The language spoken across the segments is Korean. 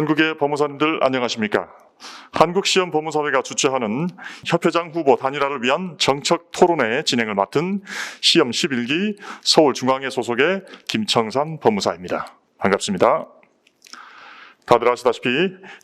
전국의 법무사님들 안녕하십니까? 한국시험법무사회가 주최하는 협회장 후보 단일화를 위한 정책 토론회 진행을 맡은 시험 11기 서울중앙회 소속의 김청산 법무사입니다. 반갑습니다. 다들 아시다시피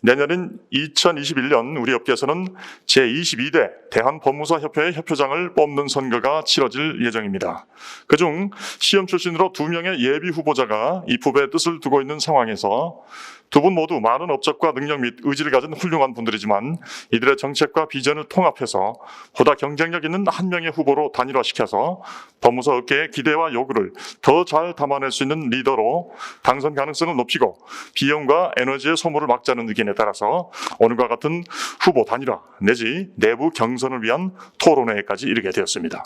내년인 2021년 우리 업계에서는 제22대 대한법무사협회의 협회장을 뽑는 선거가 치러질 예정입니다. 그중 시험 출신으로 2명의 예비 후보자가 입후보의 뜻을 두고 있는 상황에서 두 분 모두 많은 업적과 능력 및 의지를 가진 훌륭한 분들이지만 이들의 정책과 비전을 통합해서 보다 경쟁력 있는 한 명의 후보로 단일화시켜서 법무사 업계의 기대와 요구를 더 잘 담아낼 수 있는 리더로 당선 가능성을 높이고 비용과 에너지의 소모를 막자는 의견에 따라서 오늘과 같은 후보 단일화 내지 내부 경선을 위한 토론회까지 이르게 되었습니다.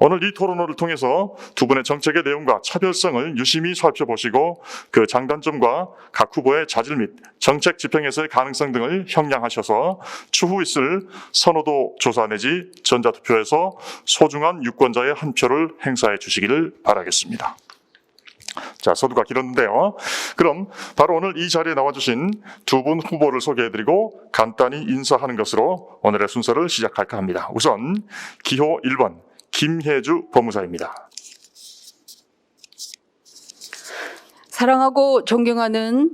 오늘 이 토론회를 통해서 두 분의 정책의 내용과 차별성을 유심히 살펴보시고 그 장단점과 각 후보의 자질 및 정책 집행에서의 가능성 등을 형량하셔서 추후 있을 선호도 조사 내지 전자투표에서 소중한 유권자의 한 표를 행사해 주시기를 바라겠습니다. 자, 서두가 길었는데요. 그럼 바로 오늘 이 자리에 나와주신 두 분 후보를 소개해드리고 간단히 인사하는 것으로 오늘의 순서를 시작할까 합니다. 우선 기호 1번 김혜주 법무사입니다. 사랑하고 존경하는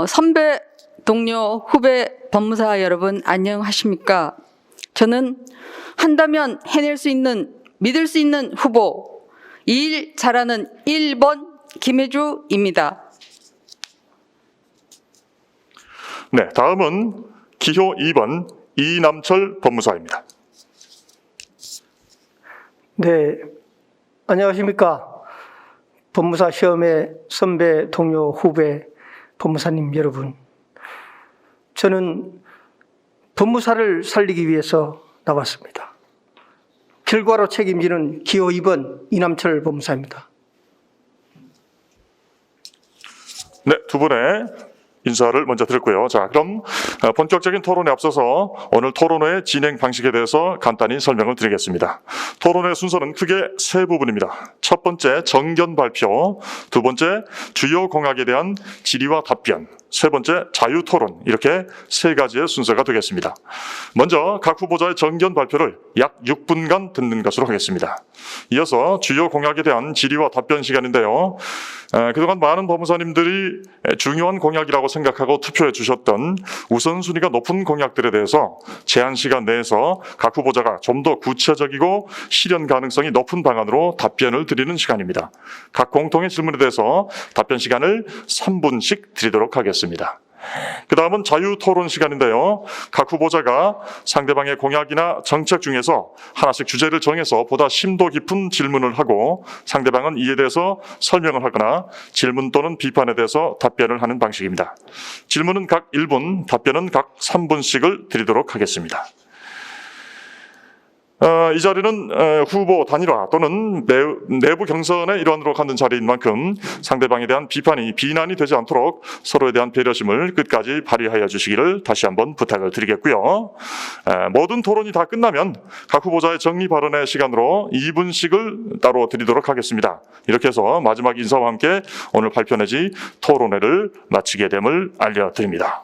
선배, 동료, 후배 법무사 여러분 안녕하십니까? 저는 한다면 해낼 수 있는, 믿을 수 있는 후보, 일 잘하는 1번 김혜주입니다. 네, 다음은 기호 2번 이남철 법무사입니다. 네, 안녕하십니까. 법무사 시험의 선배, 동료, 후배 법무사님 여러분. 저는 법무사를 살리기 위해서 나왔습니다. 결과로 책임지는 기호 2번 이남철 법무사입니다. 네, 두 분의 인사를 먼저 드렸고요. 자, 그럼 본격적인 토론에 앞서서 오늘 토론회의 진행 방식에 대해서 간단히 설명을 드리겠습니다. 토론회 순서는 크게 세 부분입니다. 첫 번째 정견 발표, 두 번째 주요 공약에 대한 질의와 답변, 세 번째 자유 토론, 이렇게 세 가지의 순서가 되겠습니다. 먼저 각 후보자의 정견 발표를 약 6분간 듣는 것으로 하겠습니다. 이어서 주요 공약에 대한 질의와 답변 시간인데요. 그동안 많은 법무사님들이 중요한 공약이라고 생각하고 투표해 주셨던 우선순위가 높은 공약들에 대해서 제한 시간 내에서 각 후보자가 좀 더 구체적이고 실현 가능성이 높은 방안으로 답변을 드리는 시간입니다. 각 공통의 질문에 대해서 답변 시간을 3분씩 드리도록 하겠습니다. 그 다음은 자유토론 시간인데요. 각 후보자가 상대방의 공약이나 정책 중에서 하나씩 주제를 정해서 보다 심도 깊은 질문을 하고 상대방은 이에 대해서 설명을 하거나 질문 또는 비판에 대해서 답변을 하는 방식입니다. 질문은 각 1분, 답변은 각 3분씩을 드리도록 하겠습니다. 이 자리는 후보 단일화 또는 내부 경선의 일환으로 갖는 자리인 만큼 상대방에 대한 비난이 되지 않도록 서로에 대한 배려심을 끝까지 발휘하여 주시기를 다시 한번 부탁을 드리겠고요. 모든 토론이 다 끝나면 각 후보자의 정리 발언의 시간으로 2분씩을 따로 드리도록 하겠습니다. 이렇게 해서 마지막 인사와 함께 오늘 발표 내지 토론회를 마치게 됨을 알려드립니다.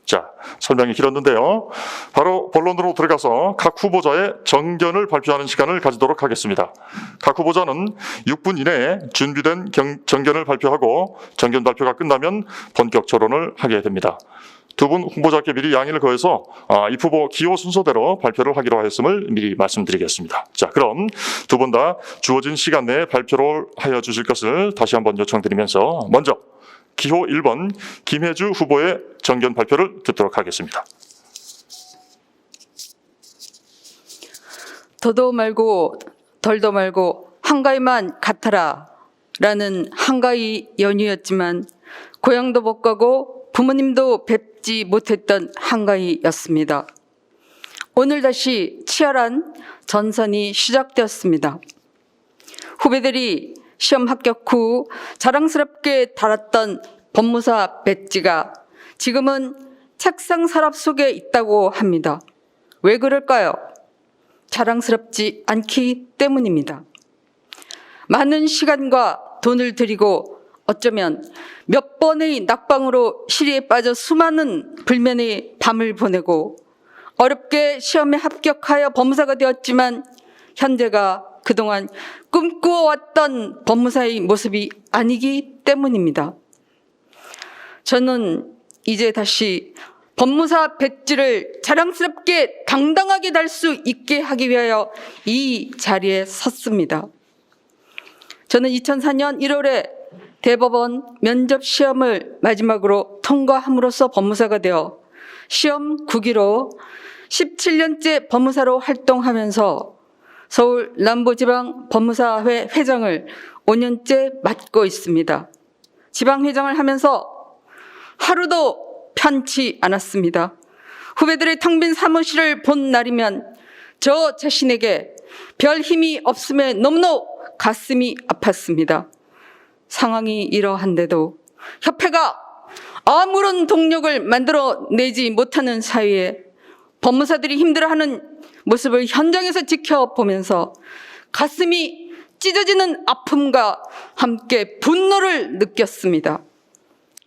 자, 설명이 길었는데요. 바로 본론으로 들어가서 각 후보자의 정견을 발표하는 시간을 가지도록 하겠습니다. 각 후보자는 6분 이내에 준비된 정견을 발표하고 정견 발표가 끝나면 본격 토론을 하게 됩니다. 두 분 후보자께 미리 양해를 구해서 이 후보 기호 순서대로 발표를 하기로 하였음을 미리 말씀드리겠습니다. 자, 그럼 두 분 다 주어진 시간 내에 발표를 하여 주실 것을 다시 한번 요청드리면서 먼저 기호 1번 김혜주 후보의 정견 발표를 듣도록 하겠습니다. 더도 말고 덜도 말고 한가위만 같아라 라는 한가위 연휴였지만 고향도 못 가고 부모님도 뵙지 못했던 한가위였습니다. 오늘 다시 치열한 전선이 시작되었습니다. 후배들이 시험 합격 후 자랑스럽게 달았던 법무사 배지가 지금은 책상 서랍 속에 있다고 합니다. 왜 그럴까요? 자랑스럽지 않기 때문입니다. 많은 시간과 돈을 들이고 어쩌면 몇 번의 낙방으로 시리에 빠져 수많은 불면의 밤을 보내고 어렵게 시험에 합격하여 법무사가 되었지만 현재가 그동안 꿈꾸어왔던 법무사의 모습이 아니기 때문입니다. 저는 이제 다시 법무사 배지를 자랑스럽게 당당하게 달 수 있게 하기 위하여 이 자리에 섰습니다. 저는 2004년 1월에 대법원 면접 시험을 마지막으로 통과함으로써 법무사가 되어 시험 9기로 17년째 법무사로 활동하면서 서울 남부지방 법무사회 회장을 5년째 맡고 있습니다. 지방회장을 하면서 하루도 편치 않았습니다. 후배들의 텅 빈 사무실을 본 날이면 저 자신에게 별 힘이 없음에 너무나 가슴이 아팠습니다. 상황이 이러한데도 협회가 아무런 동력을 만들어내지 못하는 사이에 법무사들이 힘들어하는 모습을 현장에서 지켜보면서 가슴이 찢어지는 아픔과 함께 분노를 느꼈습니다.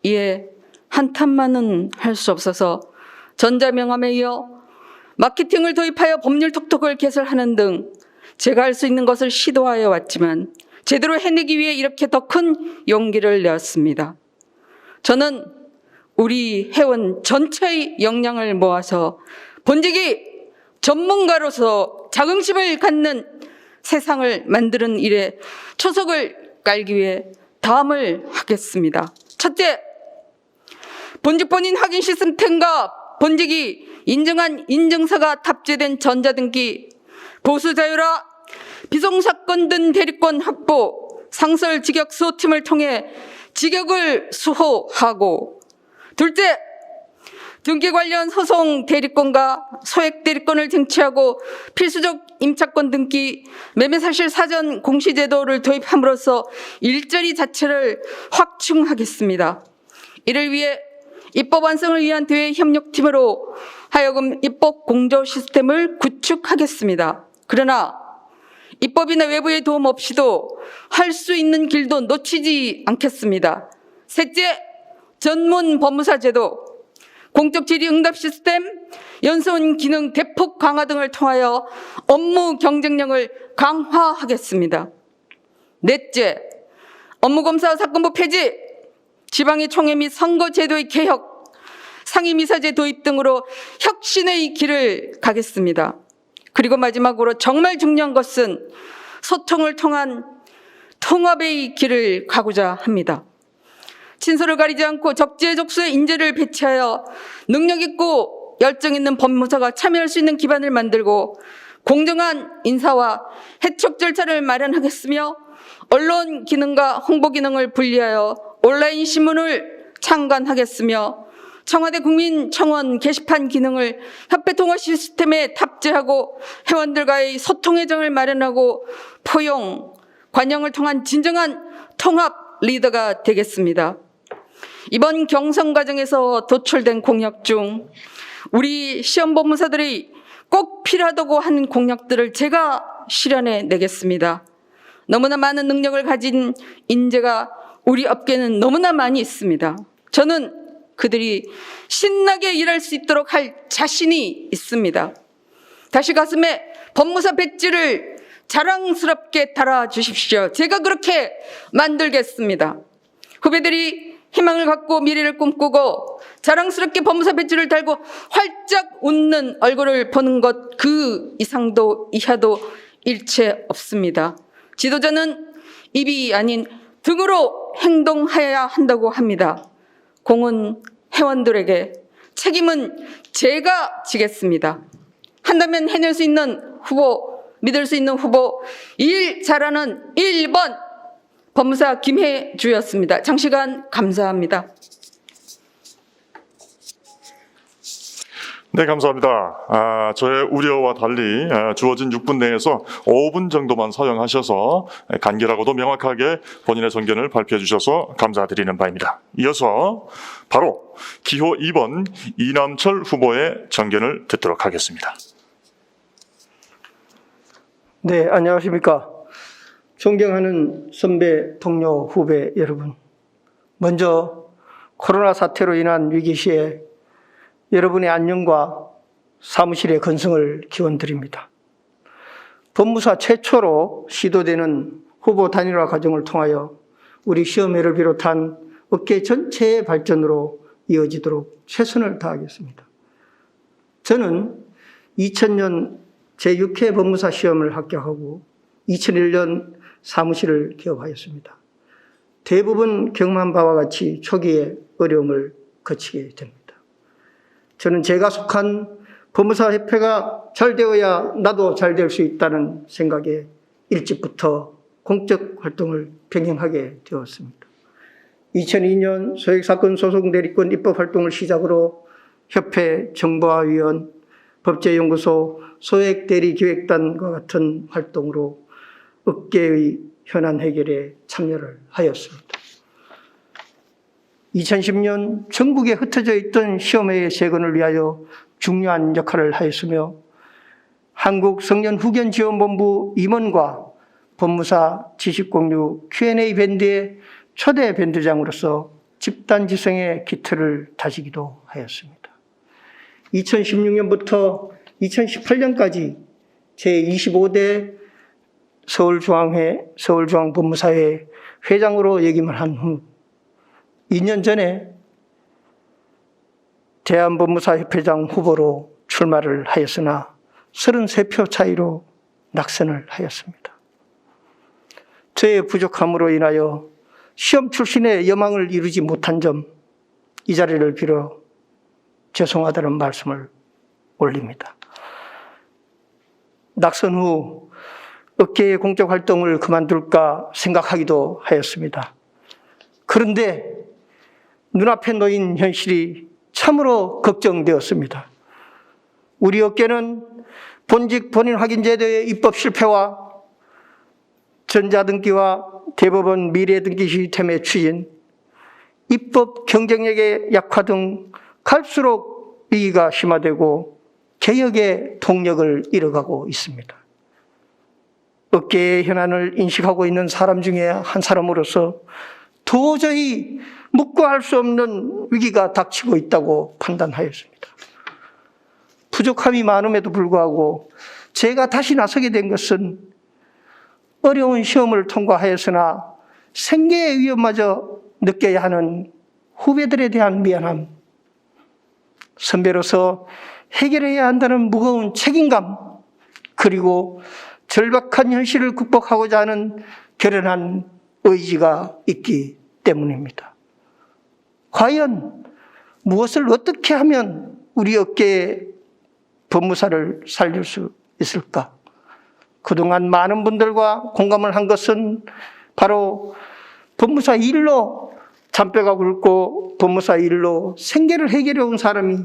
이에 한탄만은 할 수 없어서 전자명함에 이어 마케팅을 도입하여 법률 톡톡을 개설하는 등 제가 할 수 있는 것을 시도하여 왔지만 제대로 해내기 위해 이렇게 더 큰 용기를 내었습니다. 저는 우리 회원 전체의 역량을 모아서 본직이 전문가로서 자긍심을 갖는 세상을 만드는 일에 초석을 깔기 위해 다음을 하겠습니다. 첫째, 본직 본인 확인 시스템과 본직이 인정한 인증서가 탑재된 전자등기, 보수 자유라 비송사건 등 대리권 확보, 상설 직역 수호팀을 통해 직역을 수호하고, 둘째, 등기 관련 소송 대리권과 소액 대리권을 쟁취하고 필수적 임차권 등기, 매매사실 사전 공시제도를 도입함으로써 일자리 자체를 확충하겠습니다. 이를 위해 입법 완성을 위한 대외 협력팀으로 하여금 입법 공조 시스템을 구축하겠습니다. 그러나 입법이나 외부의 도움 없이도 할 수 있는 길도 놓치지 않겠습니다. 셋째, 전문 법무사 제도, 공적 질의 응답 시스템, 연수원 기능 대폭 강화 등을 통하여 업무 경쟁력을 강화하겠습니다. 넷째, 업무검사 사건부 폐지, 지방의 총회 및 선거제도의 개혁, 상임이사제 도입 등으로 혁신의 길을 가겠습니다. 그리고 마지막으로 정말 중요한 것은 소통을 통한 통합의 길을 가고자 합니다. 친소를 가리지 않고 적재적소의 인재를 배치하여 능력 있고 열정 있는 법무사가 참여할 수 있는 기반을 만들고 공정한 인사와 해촉 절차를 마련하겠으며 언론 기능과 홍보 기능을 분리하여 온라인 신문을 창간하겠으며 청와대 국민청원 게시판 기능을 협회 통합 시스템에 탑재하고 회원들과의 소통의 장을 마련하고 포용, 관영을 통한 진정한 통합 리더가 되겠습니다. 이번 경선 과정에서 도출된 공약 중 우리 시험 법무사들이 꼭 필요하다고 하는 공약들을 제가 실현해 내겠습니다. 너무나 많은 능력을 가진 인재가 우리 업계는 너무나 많이 있습니다. 저는 그들이 신나게 일할 수 있도록 할 자신이 있습니다. 다시 가슴에 법무사 배지를 자랑스럽게 달아주십시오. 제가 그렇게 만들겠습니다. 후배들이 희망을 갖고 미래를 꿈꾸고 자랑스럽게 법무사 배지를 달고 활짝 웃는 얼굴을 보는 것 그 이상도 이하도 일체 없습니다. 지도자는 입이 아닌 등으로 행동해야 한다고 합니다. 공은 회원들에게, 책임은 제가 지겠습니다. 한다면 해낼 수 있는 후보, 믿을 수 있는 후보, 일 잘하는 1번 법무사 김혜주였습니다. 장시간 감사합니다. 네, 감사합니다. 저의 우려와 달리 주어진 6분 내에서 5분 정도만 사용하셔서 간결하고도 명확하게 본인의 선견을 발표해 주셔서 감사드리는 바입니다. 이어서 바로 기호 2번 이남철 후보의 정견을 듣도록 하겠습니다. 네, 안녕하십니까. 존경하는 선배, 동료, 후배 여러분. 먼저 코로나 사태로 인한 위기 시에 여러분의 안녕과 사무실의 건승을 기원드립니다. 법무사 최초로 시도되는 후보 단일화 과정을 통하여 우리 시험회를 비롯한 업계 전체의 발전으로 이어지도록 최선을 다하겠습니다. 저는 2000년 제6회 법무사 시험을 합격하고 2001년 사무실을 개업하였습니다. 대부분 경험한 바와 같이 초기에 어려움을 거치게 됩니다. 저는 제가 속한 법무사협회가 잘 되어야 나도 잘 될 수 있다는 생각에 일찍부터 공적 활동을 병행하게 되었습니다. 2002년 소액사건 소송 대리권 입법 활동을 시작으로 협회 정보화위원, 법제연구소, 소액대리기획단과 같은 활동으로 업계의 현안 해결에 참여를 하였습니다. 2010년 전국에 흩어져 있던 시험회의 재건을 위하여 중요한 역할을 하였으며 한국성년후견지원본부 임원과 법무사 지식공유 Q&A 밴드의 초대 밴드장으로서 집단지성의 기틀을 다지기도 하였습니다. 2016년부터 2018년까지 제25대 서울중앙법무사회 회장으로 역임을 한 후 2년 전에 대한법무사협회장 후보로 출마를 하였으나 33표 차이로 낙선을 하였습니다. 저의 부족함으로 인하여 시험 출신의 여망을 이루지 못한 점, 이 자리를 빌어 죄송하다는 말씀을 올립니다. 낙선 후 업계의 공적 활동을 그만둘까 생각하기도 하였습니다. 그런데 눈앞에 놓인 현실이 참으로 걱정되었습니다. 우리 업계는 본직 본인 확인 제도의 입법 실패와 전자등기와 대법원 미래등기 시스템의 추진, 입법 경쟁력의 약화 등 갈수록 위기가 심화되고 개혁의 동력을 잃어가고 있습니다. 업계의 현안을 인식하고 있는 사람 중에 한 사람으로서 도저히 묵과할 수 없는 위기가 닥치고 있다고 판단하였습니다. 부족함이 많음에도 불구하고 제가 다시 나서게 된 것은 어려운 시험을 통과하였으나 생계의 위험마저 느껴야 하는 후배들에 대한 미안함, 선배로서 해결해야 한다는 무거운 책임감, 그리고 절박한 현실을 극복하고자 하는 결연한 의지가 있기 때문입니다. 과연 무엇을 어떻게 하면 우리 업계의 법무사를 살릴 수 있을까? 그동안 많은 분들과 공감을 한 것은 바로 법무사 일로 잔뼈가 굵고 법무사 일로 생계를 해결해 온 사람이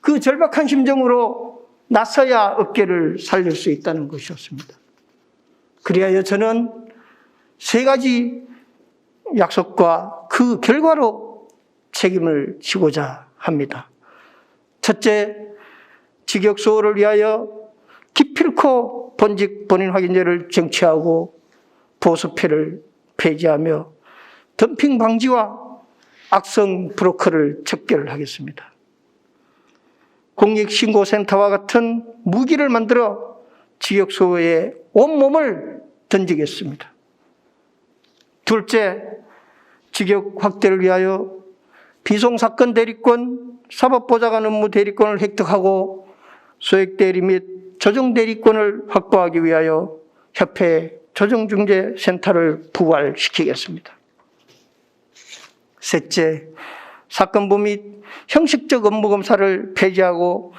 그 절박한 심정으로 나서야 업계를 살릴 수 있다는 것이었습니다. 그리하여 저는 세 가지 약속과 그 결과로 책임을 지고자 합니다. 첫째, 직역수호를 위하여 기필코 본직 본인 확인제를 쟁취하고 보수패를 폐지하며 덤핑 방지와 악성 브로커를 척결하겠습니다. 공익신고센터와 같은 무기를 만들어 직역수호에 온몸을 던지겠습니다. 둘째, 직역 확대를 위하여 비송사건 대리권, 사법보좌관 업무 대리권을 획득하고 소액대리 및 조정대리권을 확보하기 위하여 협회 조정중재센터를 부활시키겠습니다. 셋째, 사건부 및 형식적 업무검사를 폐지하고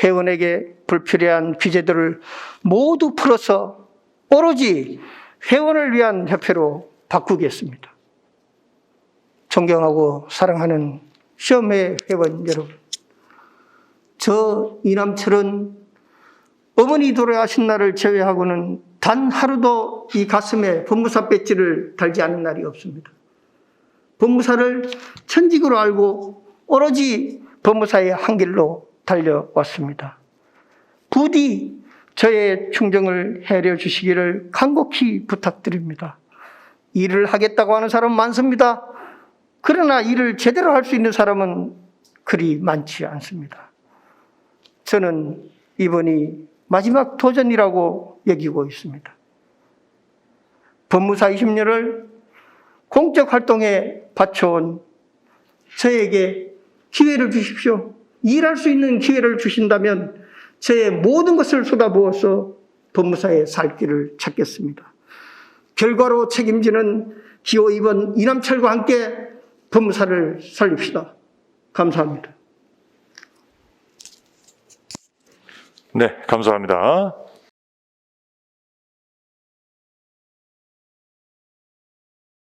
회원에게 불필요한 규제들을 모두 풀어서 오로지 회원을 위한 협회로 바꾸겠습니다. 존경하고 사랑하는 시험회 회원 여러분, 저 이남철은 어머니 돌아가신 날을 제외하고는 단 하루도 이 가슴에 법무사 배지를 달지 않은 날이 없습니다. 법무사를 천직으로 알고 오로지 법무사의 한 길로 달려왔습니다. 부디 저의 충정을 헤아려 주시기를 간곡히 부탁드립니다. 일을 하겠다고 하는 사람 많습니다. 그러나 일을 제대로 할 수 있는 사람은 그리 많지 않습니다. 저는 이번이 마지막 도전이라고 여기고 있습니다. 법무사 20년을 공적 활동에 바쳐온 저에게 기회를 주십시오. 일할 수 있는 기회를 주신다면 저의 모든 것을 쏟아부어서 법무사에 살 길을 찾겠습니다. 결과로 책임지는 기호 2번 이남철과 함께 법무사를 살립시다. 감사합니다. 네, 감사합니다.